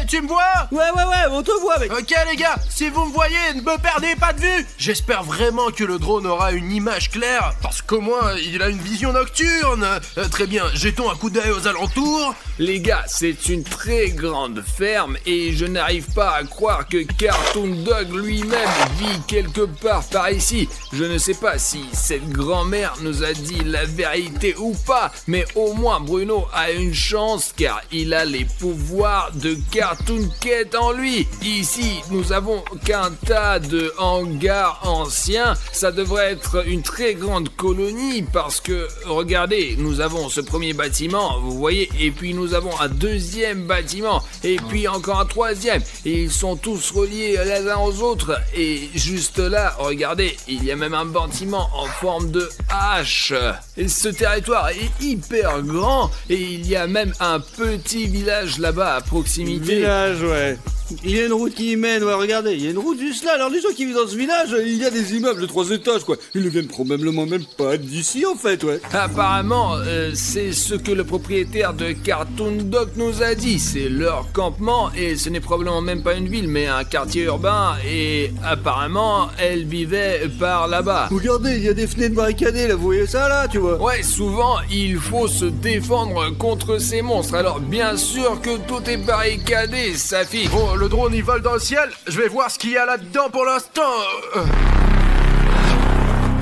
tu me vois? Ouais, on te voit, mec. Ok les gars, si vous me voyez, ne me perdez pas de vue. J'espère vraiment que le drone aura une image claire, parce qu'au moins il a une vision nocturne. Très bien, jetons un coup d'œil aux alentours. Les gars, c'est une très grande ferme et je n'arrive pas à croire que Cartoon Dog lui-même vit quelque part par ici. Je ne sais pas si cette grand-mère nous a dit la vérité ou pas, mais au moins Bruno a une chance car il a les pouvoirs de Cartoon Cat en lui. Ici, nous avons qu'un tas de hangars anciens. Ça devrait être une très grande colonie parce que, regardez, nous avons ce premier bâtiment, vous voyez, et puis nous avons un deuxième bâtiment, et puis encore un troisième, et ils sont tous reliés les uns aux autres, et juste là, regardez, il y a même un bâtiment en forme de hache. Et ce territoire est hyper grand, et il y a même un petit village là-bas à proximité. Village, ouais. Il y a une route qui y mène, ouais, regardez, il y a une route juste là. Alors les gens qui vivent dans ce village, il y a des immeubles de 3 étages, quoi. Ils ne viennent probablement même pas d'ici, en fait, ouais. Apparemment, c'est ce que le propriétaire de Cartoon Dog nous a dit. C'est leur campement et ce n'est probablement même pas une ville, mais un quartier urbain. Et apparemment, elle vivait par là-bas. Regardez, il y a des fenêtres barricadées, là, vous voyez ça, là, tu vois. Ouais, souvent, il faut se défendre contre ces monstres. Alors, bien sûr que tout est barricadé, Safik. Bon, le drone il vole dans le ciel. Je vais voir ce qu'il y a là-dedans pour l'instant.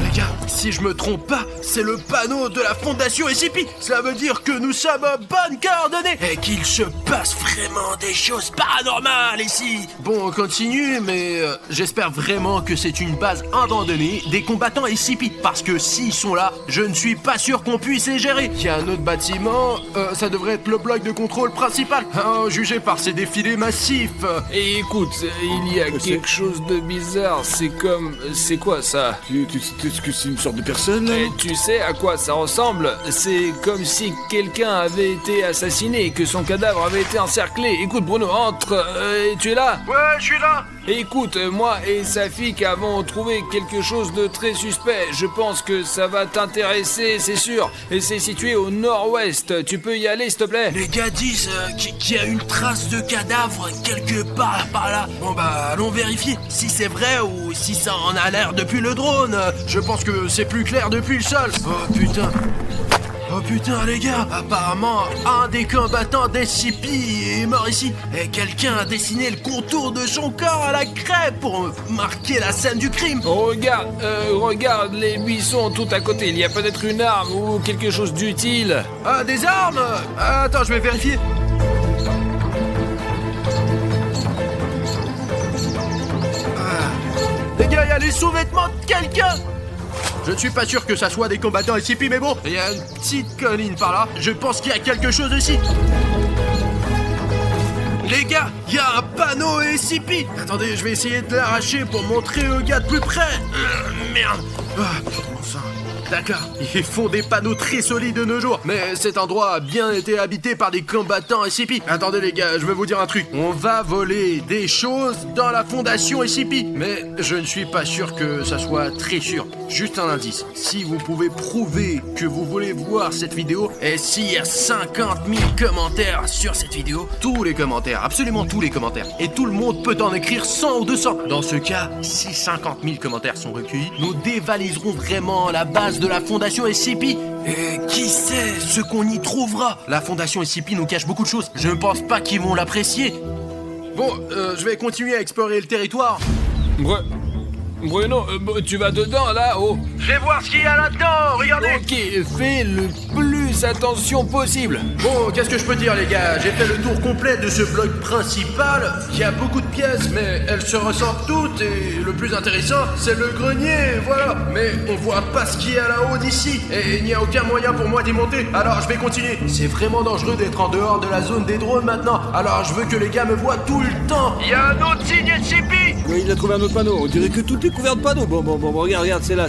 Les gars, si je me trompe pas, c'est le panneau de la fondation SCP. Cela veut dire que nous sommes en bonne coordonnée et qu'il se passe vraiment des choses paranormales ici. Bon, on continue, mais j'espère vraiment que c'est une base abandonnée des combattants SCP. Parce que s'ils sont là, je ne suis pas sûr qu'on puisse les gérer. Il y a un autre bâtiment, ça devrait être le bloc de contrôle principal. Jugé par ces défilés massifs. Et écoute, il y a quelque chose de bizarre. C'est quoi ça? Est-ce que c'est une sorte de personne là? Et tu sais à quoi ça ressemble? C'est comme si quelqu'un avait été assassiné et que son cadavre avait été encerclé. Écoute Bruno, entre. Tu es là? Ouais, je suis là. Écoute, moi et Safik avons trouvé quelque chose de très suspect. Je pense que ça va t'intéresser, c'est sûr. Et c'est situé au nord-ouest. Tu peux y aller, s'il te plaît? Les gars disent qu'il y a une trace de cadavre quelque part par là. Bon bah, allons vérifier si c'est vrai ou si ça en a l'air depuis le drone. Je pense que c'est plus clair depuis le sol. Oh putain. Oh putain les gars, apparemment un des combattants d'SCP est mort ici et quelqu'un a dessiné le contour de son corps à la craie pour marquer la scène du crime. Regarde les buissons tout à côté, il y a peut-être une arme ou quelque chose d'utile. Ah, des armes? Attends, je vais vérifier. Les gars, il y a les sous-vêtements de quelqu'un. Je ne suis pas sûr que ça soit des combattants SCP, mais bon, il y a une petite colline par là. Je pense qu'il y a quelque chose ici. Les gars, il y a un panneau SCP. Attendez, je vais essayer de l'arracher pour montrer aux gars de plus près. Merde. Enfin. D'accord, ils font des panneaux très solides de nos jours. Mais cet endroit a bien été habité par des combattants SCP. Attendez les gars, je vais vous dire un truc. On va voler des choses dans la fondation SCP. Mais je ne suis pas sûr que ça soit très sûr. Juste un indice. Si vous pouvez prouver que vous voulez voir cette vidéo, et s'il y a 50 000 commentaires sur cette vidéo, tous les commentaires, absolument tous les commentaires, et tout le monde peut en écrire 100 ou 200. Dans ce cas, si 50 000 commentaires sont recueillis, nous dévaliserons vraiment la base de la fondation SCP. Et qui sait ce qu'on y trouvera? La fondation SCP nous cache beaucoup de choses. Je ne pense pas qu'ils vont l'apprécier. Bon, je vais continuer à explorer le territoire. Bruno, tu vas dedans là, oh. Je vais voir ce qu'il y a là-dedans, regardez. Ok, fais le plus attention possible. Bon, qu'est-ce que je peux dire les gars? J'ai fait le tour complet de ce bloc principal. Il y a beaucoup de pièces, mais elles se ressemblent toutes. Et le plus intéressant, c'est le grenier, voilà. Mais on voit pas ce qu'il y a là-haut d'ici. Et il n'y a aucun moyen pour moi d'y monter. Alors je vais continuer. C'est vraiment dangereux d'être en dehors de la zone des drones maintenant. Alors je veux que les gars me voient tout le temps. Il y a un autre signe SCP. Oui, il a trouvé un autre panneau. On dirait que tout est couvert de panneaux. Bon, regarde, c'est là,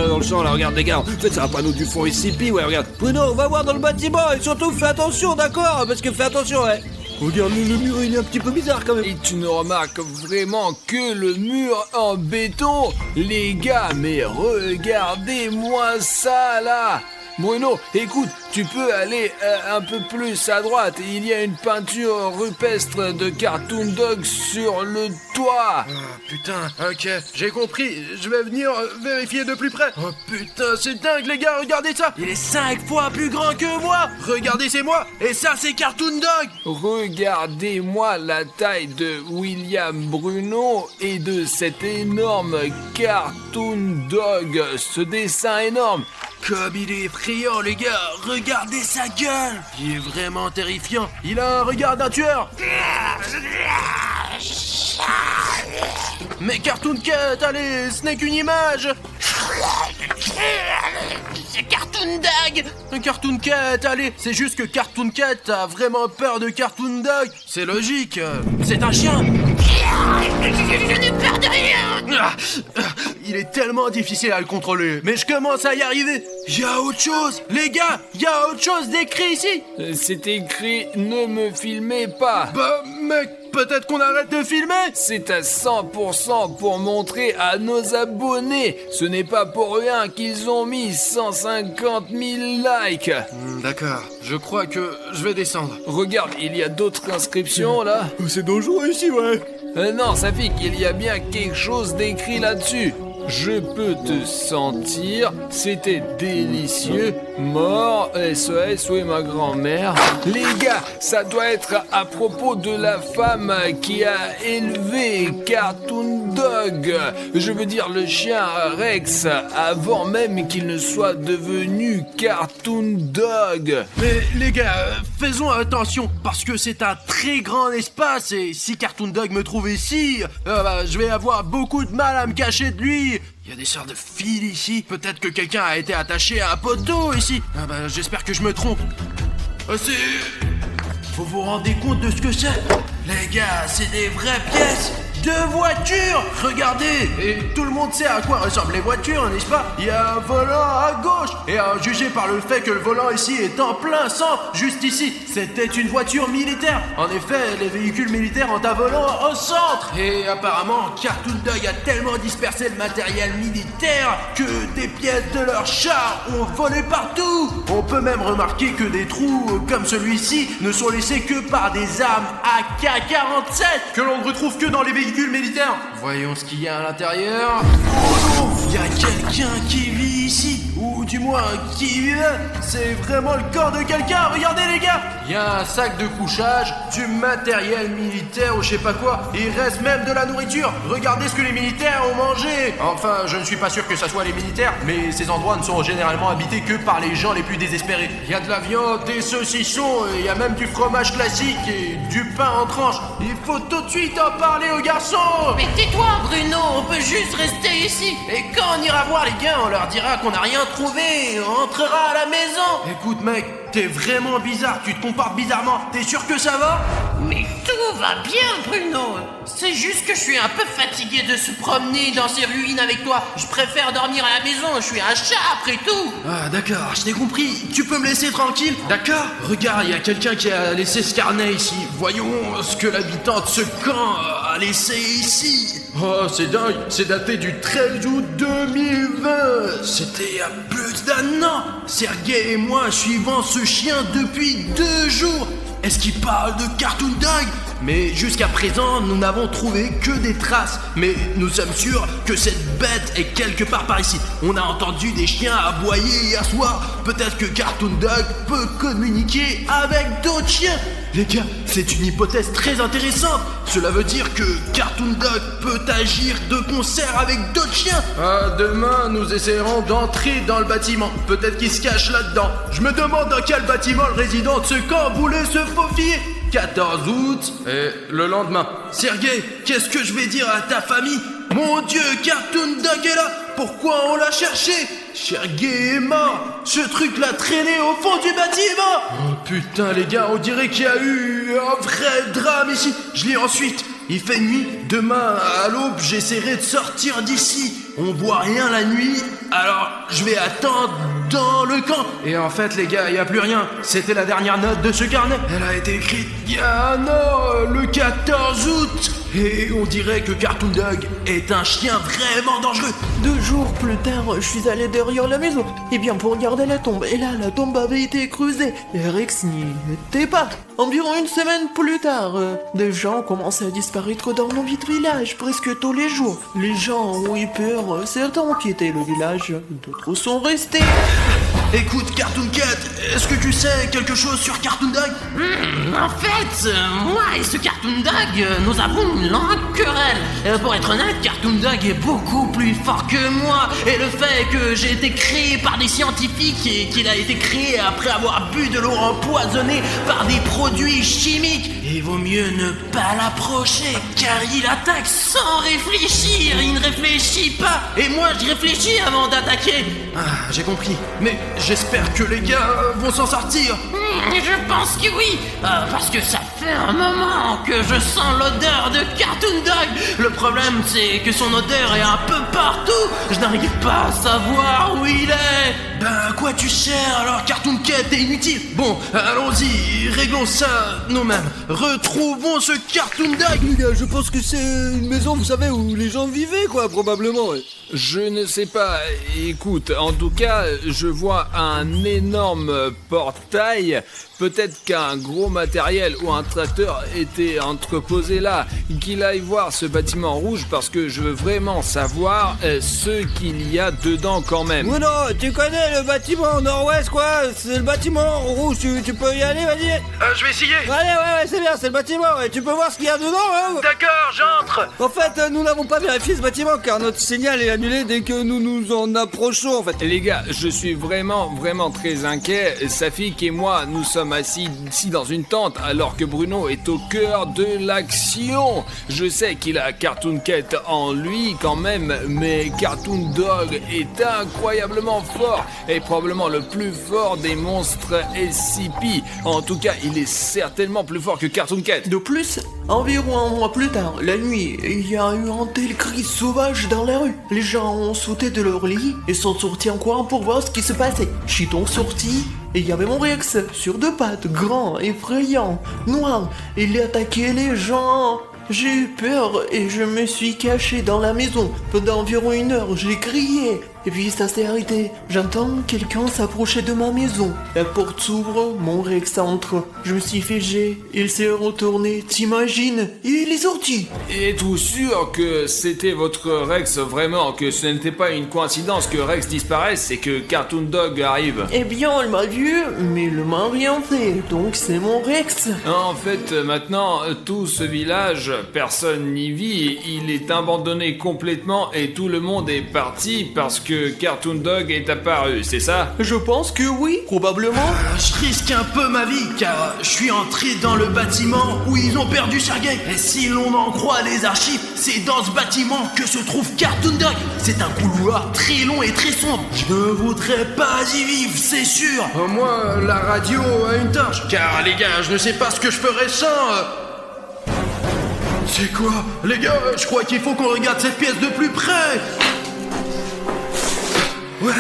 dans le champ, là, regarde, les gars. En fait, c'est un panneau du fond SCP, ouais, regarde. Bruno, on va voir dans le bâtiment, et surtout, fais attention, d'accord? Parce que fais attention, ouais. Regarde, le mur, il est un petit peu bizarre, quand même. Et tu ne remarques vraiment que le mur en béton? Les gars, mais regardez-moi ça, là. Bruno, écoute, tu peux aller un peu plus à droite. Il y a une peinture rupestre de Cartoon Dog sur le toit. Oh putain, ok, j'ai compris. Je vais venir vérifier de plus près. Oh putain, c'est dingue les gars, regardez ça. Il est 5 fois plus grand que moi. Regardez, c'est moi. Et ça, c'est Cartoon Dog. Regardez-moi la taille de William Bruno et de cet énorme Cartoon Dog. Ce dessin énorme. Comme il est effrayant, les gars. Regardez sa gueule. Il est vraiment terrifiant. Il a un regard d'un tueur. Mais Cartoon Cat, allez, ce n'est qu'une image. C'est Cartoon Dog. Cartoon Cat, allez, c'est juste que Cartoon Cat a vraiment peur de Cartoon Dog. C'est logique, c'est un chien. Je n'ai peur de rien. Il est tellement difficile à le contrôler, mais je commence à y arriver. Il y a autre chose, les gars, il y a autre chose d'écrit ici. C'est écrit « Ne me filmez pas ». Bah, mec, peut-être qu'on arrête de filmer. C'est à 100% pour montrer à nos abonnés. Ce n'est pas pour rien qu'ils ont mis 150 000 likes. D'accord, je crois que je vais descendre. Regarde, il y a d'autres inscriptions là. C'est dangereux ici, ouais. Non, Safik, il y a bien quelque chose d'écrit là-dessus. Je peux te sentir, c'était délicieux, Mort, SOS, où est ma grand-mère? Les gars, ça doit être à propos de la femme qui a élevé Cartoon Dog. Je veux dire le chien Rex, avant même qu'il ne soit devenu Cartoon Dog. Mais les gars, faisons attention, parce que c'est un très grand espace, et si Cartoon Dog me trouve ici, je vais avoir beaucoup de mal à me cacher de lui. Il y a des sortes de fils ici, peut-être que quelqu'un a été attaché à un poteau ici. J'espère que je me trompe. Vous vous rendez compte de ce que c'est? Les gars, c'est des vraies pièces de voitures. Regardez, et tout le monde sait à quoi ressemblent les voitures, n'est-ce pas? Il y a un volant à gauche, et à juger par le fait que le volant ici est en plein centre, juste ici, c'était une voiture militaire. En effet, les véhicules militaires ont un volant au centre. Et apparemment, Cartoon Dog a tellement dispersé le matériel militaire que des pièces de leurs chars ont volé partout. On peut même remarquer que des trous comme celui-ci ne sont laissés que par des armes AK-47 que l'on ne retrouve que dans les véhicules militaires. Voyons ce qu'il y a à l'intérieur. Oh non, il y a quelqu'un qui vit ici, ou du moins qui vivait. C'est vraiment le corps de quelqu'un. Regardez les gars, il y a un sac de couchage, du matériel militaire ou je sais pas quoi. Il reste même de la nourriture. Regardez ce que les militaires ont mangé. Enfin, je ne suis pas sûr que ça soit les militaires, mais ces endroits ne sont généralement habités que par les gens les plus désespérés. Il y a de la viande, des saucissons, il y a même du fromage classique et du pain en tranches. Il faut tout de suite en parler aux garçons. Mais tais-toi, Bruno, on peut juste rester ici. Et quand on ira voir les gars, on leur dira qu'on n'a rien trouvé et on rentrera à la maison. Écoute mec, t'es vraiment bizarre, tu te comportes bizarrement. T'es sûr que ça va? Mais tout va bien, Bruno. C'est juste que je suis un peu fatigué de se promener dans ces ruines avec toi. Je préfère dormir à la maison, je suis un chat après tout. Ah d'accord, je t'ai compris. Tu peux me laisser tranquille? D'accord. Regarde, il y a quelqu'un qui a laissé ce carnet ici. Voyons ce que l'habitant de ce camp a laissé ici. Oh, c'est dingue, c'est daté du 13 août 2020. C'était il y a plus d'un an. Sergei et moi suivons ce chien depuis 2 jours. Est-ce qu'il parle de Cartoon Dog? Mais jusqu'à présent, nous n'avons trouvé que des traces. Mais nous sommes sûrs que cette bête est quelque part par ici. On a entendu des chiens aboyer hier soir. Peut-être que Cartoon Dog peut communiquer avec d'autres chiens. Les gars, c'est une hypothèse très intéressante. Cela veut dire que Cartoon Dog peut agir de concert avec d'autres chiens. Demain, nous essaierons d'entrer dans le bâtiment. Peut-être qu'il se cache là-dedans. Je me demande dans quel bâtiment le résident de ce camp voulait se faufiler. 14 août, et le lendemain. Sergei, qu'est-ce que je vais dire à ta famille? Mon Dieu, Cartoon Dog est là. Pourquoi on l'a cherché? Sergei est mort. Ce truc l'a traîné au fond du bâtiment. Oh putain les gars, on dirait qu'il y a eu un vrai drame ici. Je lis ensuite. Il fait nuit. Demain à l'aube, j'essaierai de sortir d'ici. On voit rien la nuit, alors je vais attendre dans le camp. Et en fait les gars, il n'y a plus rien. C'était la dernière note de ce carnet. Elle a été écrite il y a un an, le 14 août. Et on dirait que Cartoon Dog est un chien vraiment dangereux. 2 jours plus tard, je suis allé derrière la maison. Et bien pour regarder la tombe. Et là, la tombe avait été creusée. Et Rex n'y était pas. Environ 1 semaine plus tard, des gens commençaient à disparaître dans mon petit village presque tous les jours. Les gens ont eu peur, certains ont quitté le village, d'autres sont restés. Écoute Cartoon Cat, est-ce que tu sais quelque chose sur Cartoon Dog? En fait, moi et ce Cartoon Dog, nous avons une longue querelle. Pour être honnête, Cartoon Dog est beaucoup plus fort que moi. Et le fait que j'ai été créé par des scientifiques et qu'il a été créé après avoir bu de l'eau empoisonnée par des produits chimiques, il vaut mieux ne pas l'approcher, car il attaque sans réfléchir. Il ne réfléchit pas. Et moi, je réfléchis avant d'attaquer. Ah, j'ai compris. Mais j'espère que les gars vont s'en sortir. Je pense que oui, parce que ça fait un moment que je sens l'odeur de Cartoon Dog. Le problème, c'est que son odeur est un peu partout. Je n'arrive pas à savoir où il est. Ben, à quoi tu sers alors, Cartoon Cat? T'es inutile. Bon, allons-y, réglons ça nous-mêmes. Retrouvons ce Cartoon Dog. Les gars, je pense que c'est une maison, vous savez, où les gens vivaient, quoi, probablement. Je ne sais pas, écoute, en tout cas, je vois un énorme portail Peut-être qu'un gros matériel ou un tracteur était entreposé là. Qu'il aille voir ce bâtiment rouge parce que je veux vraiment savoir ce qu'il y a dedans quand même. Bruno, tu connais le bâtiment nord-ouest, quoi? C'est le bâtiment rouge, tu peux y aller, vas-y. Je vais essayer. Allez, ouais, c'est bien, c'est le bâtiment, ouais. Tu peux voir ce qu'il y a dedans, hein? D'accord, j'entre. En fait, nous n'avons pas vérifié ce bâtiment car notre signal est annulé dès que nous nous en approchons, en fait. Les gars, je suis vraiment très inquiet. Safik et moi, nous sommes assis ici dans une tente alors que Bruno est au cœur de l'action. Je sais qu'il a Cartoon Cat en lui quand même, mais Cartoon Dog est incroyablement fort et probablement le plus fort des monstres SCP. En tout cas, il est certainement plus fort que Cartoon Cat. De plus, environ un mois plus tard, la nuit, il y a eu un tel cri sauvage dans la rue. Les gens ont sauté de leur lit et sont sortis en courant pour voir ce qui se passait. Je suis donc sorti et il y avait mon Rex sur deux pattes, grand, effrayant, noir. Il attaquait les gens. J'ai eu peur et je me suis caché dans la maison. Pendant environ 1 heure, j'ai crié. Et puis ça s'est arrêté. J'entends quelqu'un s'approcher de ma maison. La porte s'ouvre, mon Rex entre. Je me suis figé, il s'est retourné, t'imagines? Il est sorti. Êtes-vous sûr que c'était votre Rex vraiment, que ce n'était pas une coïncidence que Rex disparaisse et que Cartoon Dog arrive? Eh bien, elle m'a vu, mais il m'a rien fait, donc c'est mon Rex. En fait, maintenant, tout ce village, personne n'y vit, il est abandonné complètement et tout le monde est parti parce que Cartoon Dog est apparu, c'est ça? Je pense que oui, probablement. Je risque un peu ma vie car je suis entré dans le bâtiment où ils ont perdu Sergei. Et si l'on en croit les archives, c'est dans ce bâtiment que se trouve Cartoon Dog. C'est un couloir très long et très sombre. Je ne voudrais pas y vivre, c'est sûr. Moi, la radio a une torche. Car les gars, je ne sais pas ce que je ferais sans... C'est quoi? Les gars, je crois qu'il faut qu'on regarde cette pièce de plus près. Ouais,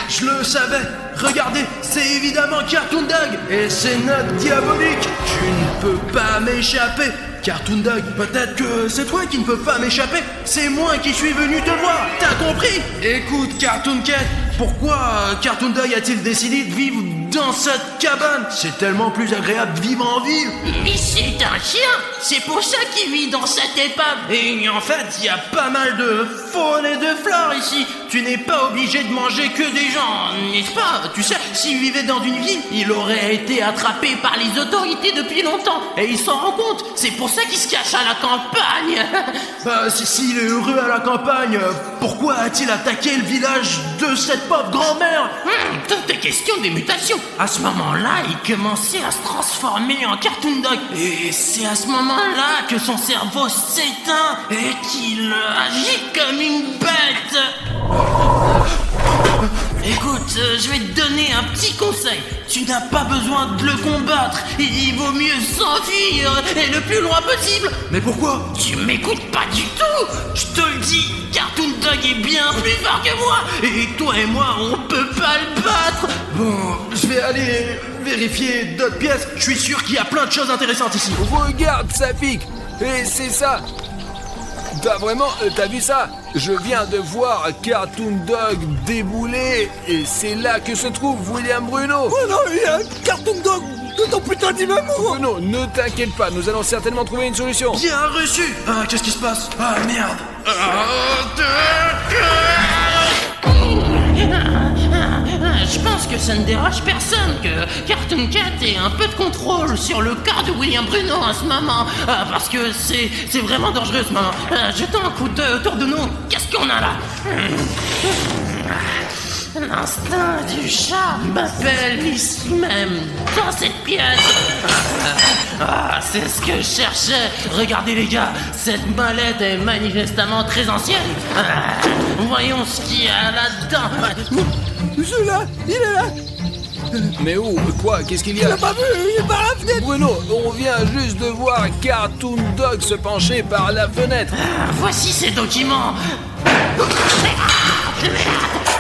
je le savais. Regardez, c'est évidemment Cartoon Dog. Et c'est notre diabolique. Tu ne peux pas m'échapper. Cartoon Dog, peut-être que c'est toi qui ne peux pas m'échapper. C'est moi qui suis venu te voir. T'as compris? Écoute, Cartoon Cat, pourquoi Cartoon Dog a-t-il décidé de vivre dans cette cabane? C'est tellement plus agréable de vivre en ville. Mais c'est un chien. C'est pour ça qu'il vit dans cette épave. Et en fait, il y a pas mal de faune et de flore ici. Tu n'es pas obligé de manger que des gens, n'est-ce pas? Tu sais, s'il vivait dans une ville, il aurait été attrapé par les autorités depuis longtemps. Et il s'en rend compte. C'est pour ça qu'il se cache à la campagne. Bah, s'il est heureux à la campagne, pourquoi a-t-il attaqué le village de cette pauvre grand-mère? Tout est question des mutations. À ce moment-là, il commençait à se transformer en Cartoon Dog. Et c'est à ce moment-là que son cerveau s'éteint et qu'il agit comme une bête. Écoute, je vais te donner un petit conseil. Tu n'as pas besoin de le combattre. Il vaut mieux s'enfuir et le plus loin possible. Mais pourquoi? Tu m'écoutes pas du tout. Je te le dis, Cartoon Dog est bien plus fort que moi. Et toi et moi, on peut pas le battre. Bon, je vais aller vérifier d'autres pièces. Je suis sûr qu'il y a plein de choses intéressantes ici. Regarde, Safik. Et c'est ça. T'as vu ça? Je viens de voir Cartoon Dog débouler et c'est là que se trouve William Bruno. Oh non, il y a un Cartoon Dog de ton putain d'immeuble. Bruno, ne t'inquiète pas, nous allons certainement trouver une solution. Bien reçu. Ah, qu'est-ce qui se passe? Ah, merde. Je pense que ça ne dérange personne que Cartoon Cat ait un peu de contrôle sur le cas de William Bruno en ce moment. Parce que c'est vraiment dangereux ce moment. Jetons un coup d'œil autour de nous. Qu'est-ce qu'on a là? L'instinct du chat m'appelle ici même, dans cette pièce. C'est ce que je cherchais. Regardez les gars, cette mallette est manifestement très ancienne. Voyons ce qu'il y a là-dedans. Celui-là, il est là. Mais où? Quoi? Qu'est-ce qu'il y a? Il a pas vu, il est par la fenêtre. Bruno, on vient juste de voir Cartoon Dog se pencher par la fenêtre. Voici ces documents.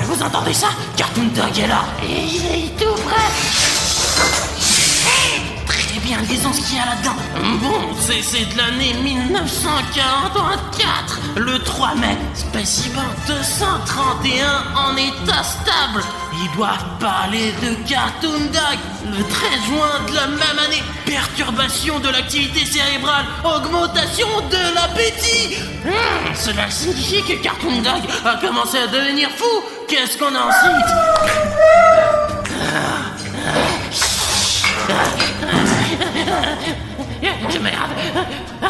Vous entendez ça? Cartoon Dog est là. Et il est tout près. Très bien, Lisons ce qu'il y a là-dedans. Bon, c'est de l'année 1944. Le 3 mai, spécimen 231 en état stable. Ils doivent parler de Cartoon Dog. Le 13 juin de la même année, perturbation de l'activité cérébrale, augmentation de l'appétit. Cela signifie que Cartoon Dog a commencé à devenir fou. Qu'est-ce qu'on a ensuite? Merde,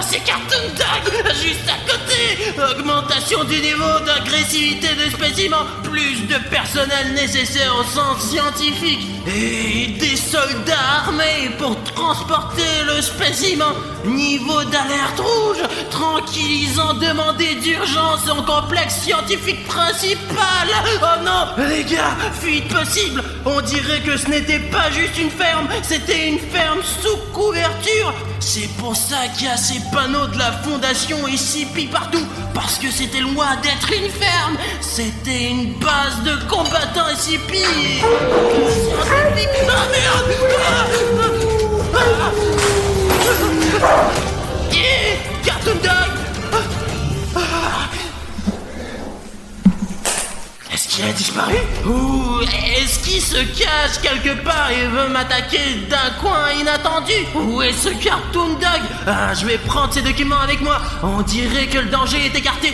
c'est Cartoon Dog, juste à côté. Augmentation du niveau d'agressivité de spécimens, plus de personnel nécessaire au sens scientifique et des soldats armés pour transporter le spécimen. Niveau d'alerte rouge, tranquillisant demandé d'urgence en complexe scientifique principal. Oh non, les gars, fuite possible. On dirait que ce n'était pas juste une ferme, c'était une ferme sous couverture. C'est pour ça qu'il y a ces panneaux de la fondation SCP partout. Parce que c'était loin d'être une ferme. C'était une base de combattants SCP. Ah merde. Cartoon Dog. Est-ce qu'il a disparu? Ou est-ce qu'il se cache quelque part et veut m'attaquer d'un coin inattendu? Où est ce Cartoon Dog? Je vais prendre ces documents avec moi. On dirait que le danger est écarté.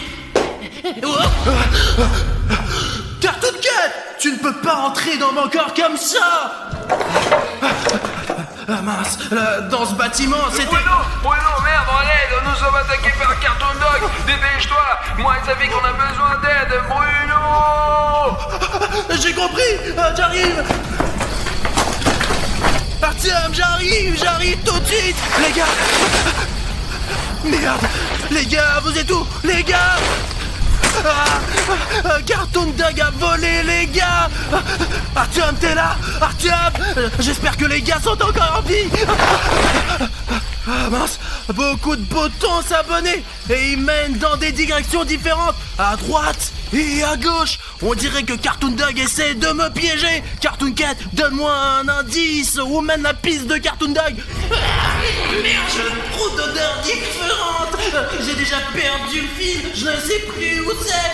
Cartoon Cat, tu ne peux pas entrer dans mon corps comme ça. Mince, dans ce bâtiment, c'était... Bruno, merde, en aide, nous sommes attaqués par Cartoon Dog. Dépêche-toi, moi et Safi qu'on a besoin d'aide, Bruno. J'ai compris, j'arrive. Artyom, j'arrive tout de suite. Les gars. Merde, les gars, vous êtes où? Les gars. Cartoon Dog a volé, les gars. Artyom, t'es là? Artyom, j'espère que les gars sont encore en vie. Mince, beaucoup de boutons s'abonner et ils mènent dans des directions différentes, à droite et à gauche. On dirait que Cartoon Dog essaie de me piéger. Cartoon Cat, donne-moi un indice où mène la piste de Cartoon Dog. Merde, j'ai trop d'odeurs différentes. J'ai déjà perdu le fil, je ne sais plus où c'est.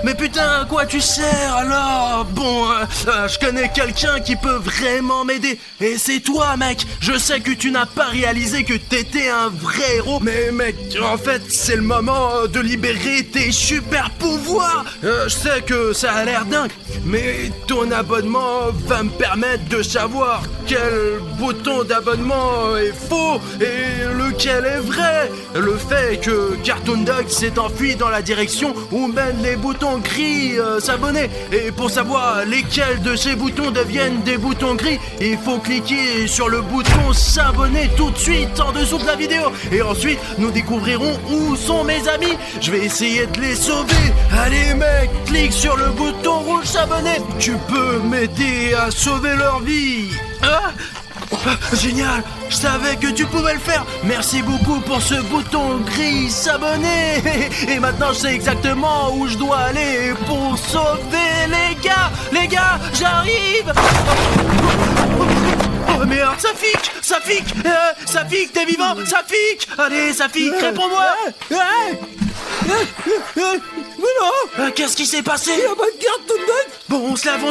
Mais putain, à quoi tu sers alors? Bon, je connais quelqu'un qui peut vraiment m'aider. Et c'est toi, mec. Je sais que tu n'as pas réalisé que t'étais un vrai héros. Mais mec, en fait, c'est le moment de libérer tes super pouvoirs. Je sais que ça a l'air dingue, mais ton abonnement va me permettre de savoir quel bouton d'abonnement est faux et lequel est vrai. Le fait que Cartoon Dog s'est enfui dans la direction où mènent les boutons gris s'abonner. Et pour savoir lesquels de ces boutons deviennent des boutons gris, il faut cliquer sur le bouton s'abonner tout de suite en dessous de la vidéo. Et ensuite, nous découvrirons où sont mes amis. Je vais essayer de les sauver. Allez mec, clique sur le bouton rouge s'abonner. Tu peux m'aider à sauver leur vie. Génial, je savais que tu pouvais le faire. Merci beaucoup pour ce bouton gris s'abonner. Et maintenant je sais exactement où je dois aller pour sauver les gars. Les gars, j'arrive. Oh merde, Safik, t'es vivant, Safik. Allez Safik, réponds-moi. Mais non. Qu'est-ce qui s'est passé? Il n'y a pas de Cartoon Dog. Bon, on se lève.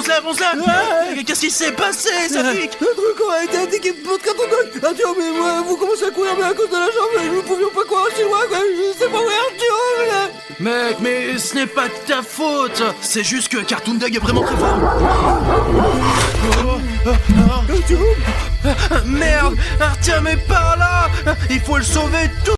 Qu'est-ce qui s'est passé, Safik? Le truc aurait été indiqué pour Cartoon Dog. Artyom, mais moi, vous commencez à courir, mais à cause de la jambe, nous ne pouvions pas courir si loin, quoi. Je sais pas où est Artyom. Mec, mais ce n'est pas de ta faute. C'est juste que Cartoon Dog est vraiment très fort. Merde, Artyom est par là. Il faut le sauver tout